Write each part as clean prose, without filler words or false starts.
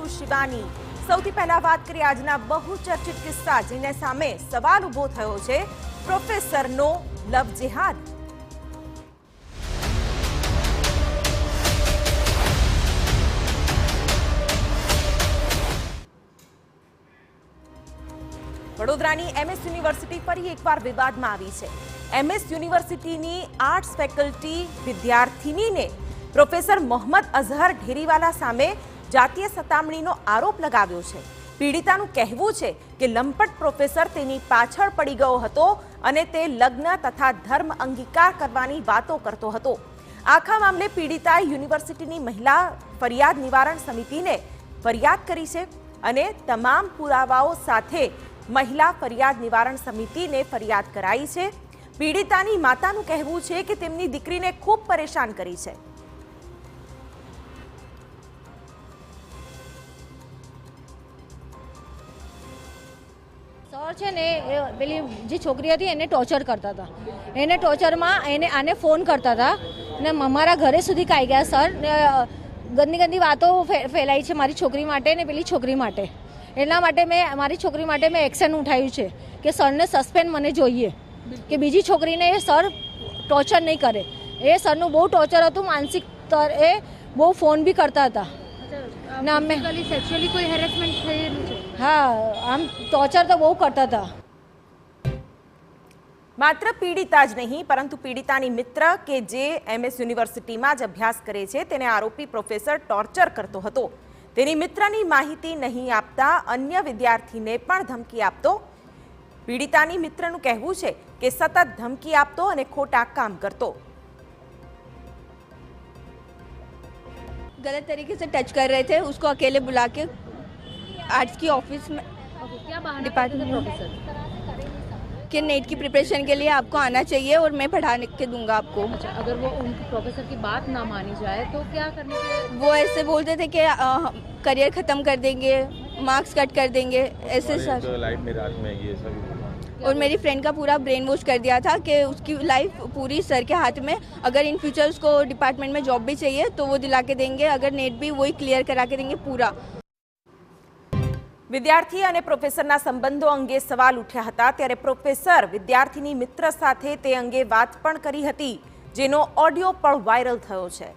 છું શિવાની। સૌથી પહેલા વાત કરીએ આજના બહુ ચર્ચિત કિસ્સા જેને સામે સવાલ ઊભો થયો છે પ્રોફેસરનો લવ જેહાદ। વડોદરાની એમએસ યુનિવર્સિટી ફરી એકવાર વિવાદમાં આવી છે। એમએસ યુનિવર્સિટીની આર્ટ્સ ફેકલ્ટી વિદ્યાર્થિનીને પ્રોફેસર મોહમ્મદ અઝહર ઢેરીવાલા સામે જાતીય સતામણીનો આરોપ લગાવ્યો છે। પીડિતાનું કહેવું છે કે લંપટ પ્રોફેસર તેની પાછળ પડી ગયો હતો અને તે લગ્ન તથા ધર્મ અંગીકાર કરવાની વાતો કરતો હતો। આખા મામલે પીડિતાએ યુનિવર્સિટીની મહિલા ફરિયાદ નિવારણ સમિતિને ફરિયાદ કરી છે અને તમામ પુરાવાઓ સાથે મહિલા ફરિયાદ નિવારણ સમિતિને ફરિયાદ કરાઈ છે। પીડિતાની માતાનું કહેવું છે કે તેમની દીકરીને ખૂબ પરેશાન કરી છે। સર છે ને પેલી જે છોકરી હતી એને ટોર્ચર કરતા હતા। એને ટોર્ચરમાં આને ફોન કરતા હતા ને અમારા ઘરે સુધી આવી ગયા સર। ગંદી ગંદી વાતો ફેલાઈ છે મારી છોકરી માટે ને પેલી છોકરી માટે। એના માટે મારી છોકરી માટે મેં એક્શન ઉઠાવ્યું છે કે સરને સસ્પેન્ડ મને જોઈએ કે બીજી છોકરીને સર ટોર્ચર નહીં કરે। એ સરનું બહુ ટોર્ચર હતું, માનસિક એ બહુ ફોન બી કરતા હતા ના અમે સેક્સ્યુઅલી કોઈ હેરેસમેન્ટ થયેલું છે? હા, આમ ટોર્ચર તો બહુ કરતા હતા। માત્ર પીડિતા જ નહીં પરંતુ પીડિતાની મિત્ર કે જે એમએસ યુનિવર્સિટીમાં જ અભ્યાસ કરે છે તેને આરોપી પ્રોફેસર ટોર્ચર કરતો હતો। તેની મિત્રની માહિતી નહીં આપતા અન્ય વિદ્યાર્થીને પણ ધમકી આપતો। પીડિતાની મિત્રનું કહેવું છે કે સતત ધમકી આપતો અને ખોટા કામ કરતો। गलत तरीके से टच कर रहे थे, उसको अकेले बुला के आर्ट्स की ऑफिस में डिपार्टमेंट कि नेट की प्रिपरेशन के लिए आपको आना चाहिए और मैं पढ़ा के दूंगा आपको। अच्छा, अगर वो उन प्रोफेसर की बात ना मानी जाए तो क्या करने के? वो ऐसे बोलते थे कि करियर ख़त्म कर देंगे, मार्क्स कट कर देंगे, ऐसे सर। लाइफ में रात में ये सब और मेरी फ्रेंड का पूरा ब्रेन वॉश कर दिया था कि उसकी लाइफ पूरी सर के हाथ में। अगर इन फ्यूचर उसको डिपार्टमेंट में जॉब भी चाहिए तो वो दिला के देंगे, अगर नेट भी वही क्लियर करा के देंगे पूरा। વિદ્યાર્થી અને પ્રોફેસરના સંબંધો અંગે સવાલ ઉઠ્યા હતા ત્યારે પ્રોફેસર વિદ્યાર્થીની મિત્ર સાથે તે અંગે વાત પણ કરી હતી જેનો ઓડિયો પણ વાયરલ થયો છે।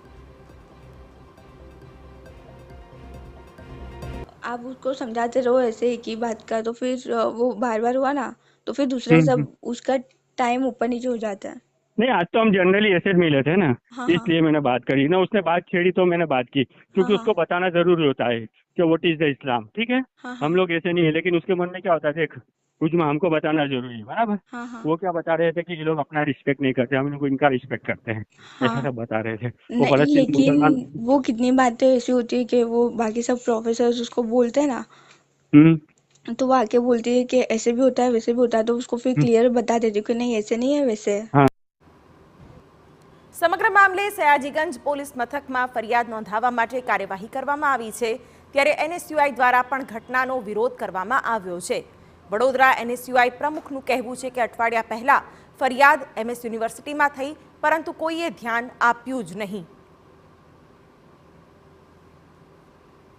आप उसको समझाते रहो ऐसे एक ही बात का, तो फिर वो बार बार हुआ ना तो फिर दूसरे सब उसका टाइम ऊपर नीचे हो जाता है। नहीं, आज तो हम जनरली ऐसे मिले थे ना, इसलिए मैंने बात करी ना। उसने बात छेड़ी तो मैंने बात की क्योंकि उसको बताना जरूरी होता है कि व्हाट इज द इस्लाम। ठीक है, हम लोग ऐसे नहीं है, लेकिन उसके मन में क्या होता है, देख उजमा हमको बताना जरूरी है, बराबर। वो क्या बता रहे थे कि ये लोग अपना रिस्पेक्ट नहीं करते, हम लोग इनका रिस्पेक्ट करते हैं, ऐसा सब बता रहे थे। लेकिन वो कितनी बातें ऐसी होती है कि वो बाकी सब प्रोफेसर उसको बोलते हैं ना, तो वो आके बोलती है कि ऐसे भी होता है वैसे भी होता है, तो उसको फिर क्लियर बता देती हूँ कि नहीं ऐसे नहीं है वैसे। સમગ્ર મામલે સયાજીગંજ પોલીસ મથકમાં ફરિયાદ નોંધાવવા માટે કાર્યવાહી કરવામાં આવી છે ત્યારે એનએસયુઆઈ દ્વારા પણ ઘટનાનો વિરોધ કરવામાં આવ્યો છે। વડોદરા એનએસયુઆઈ પ્રમુખનું કહેવું છે કે અઠવાડિયા પહેલા ફરિયાદ એમએસ યુનિવર્સિટીમાં થઈ પરંતુ કોઈએ ધ્યાન આપ્યું જ નહીં।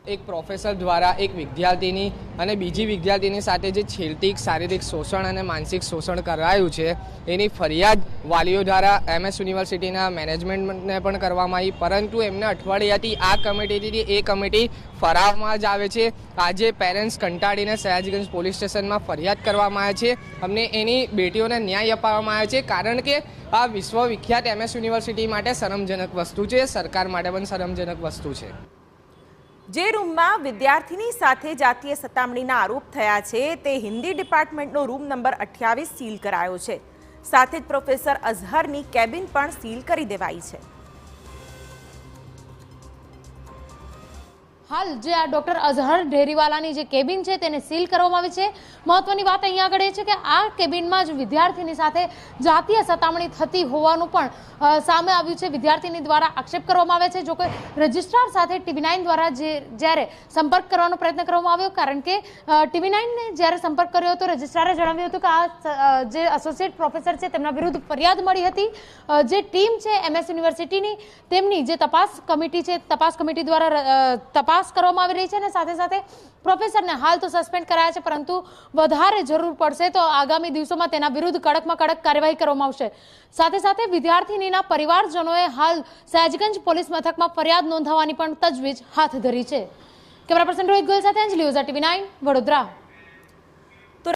એક પ્રોફેસર દ્વારા એક વિદ્યાર્થીની અને બીજી વિદ્યાર્થીની સાથે જે છેડતી શારીરિક શોષણ અને માનસિક શોષણ કરાયું છે એની ફરિયાદ વાલીઓ દ્વારા એમએસ યુનિવર્સિટીના મેનેજમેન્ટને પણ કરવામાં આવી, પરંતુ એમને અઠવાડિયાથી આ કમિટીથી એ કમિટી ફરાવમાં જ આવે છે। આજે પેરેન્ટ્સ કંટાળીને સયાજીગંજ પોલીસ સ્ટેશનમાં ફરિયાદ કરવામાં આવે છે। અમને એની બેટીઓને ન્યાય અપાવવામાં આવે છે કારણ કે આ વિશ્વવિખ્યાત એમએસ યુનિવર્સિટી માટે શરમજનક વસ્તુ છે, સરકાર માટે પણ શરમજનક વસ્તુ છે। જે રૂમમાં વિદ્યાર્થીની સાથે જાતીય સતામણીના આરોપ થયા છે તે હિન્દી ડિપાર્ટમેન્ટનો રૂમ નંબર 28 સીલ કરાયો છે। સાથે જ પ્રોફેસર અઝહરની કેબિન પણ સીલ કરી દેવાઈ છે। હાલ જે આ ડોક્ટર અઝહર ઢેરીવાલાની જે કેબિન છે તેને સીલ કરવામાં આવી છે। મહત્વની વાત અહીંયા આગળ એ છે કે આ કેબિનમાં જ વિદ્યાર્થીની સાથે જાતીય સતામણી થતી હોવાનું પણ સામે આવ્યું છે। વિદ્યાર્થીની દ્વારા આક્ષેપ કરવામાં આવે છે। જો કે રજિસ્ટ્રાર સાથે ટીવી9 દ્વારા જ્યારે સંપર્ક કરવાનો પ્રયત્ન કરવામાં આવ્યો કારણ કે ટીવી9ને જ્યારે સંપર્ક કર્યો હતો રજિસ્ટ્રારે જણાવ્યું હતું કે આ જે એસોસિએટ પ્રોફેસર છે તેમના વિરુદ્ધ ફરિયાદ મળી હતી। જે ટીમ છે એમએસ યુનિવર્સિટીની તેમની જે તપાસ કમિટી છે તપાસ કમિટી દ્વારા તપાસ તપાસ કરવામાં આવી રહી છે અને સાથે સાથે પ્રોફેસરને હાલ તો સસ્પેન્ડ કરાયા છે, પરંતુ વધારે જરૂર પડશે તો આગામી દિવસોમાં તેના વિરુદ્ધ કડકમાં કડક કાર્યવાહી કરવામાં આવશે. સાથે સાથે વિદ્યાર્થીનીના પરિવારજનોએ હાલ સયાજગંજ પોલીસ મથકમાં ફરિયાદ નોંધાવવાની પણ તજવીજ હાથ ધરી છે. કેમેરા પર્સન રોહિત ગોયલ સાથે અંજલિ ઓઝા, TV9 વડોદરા.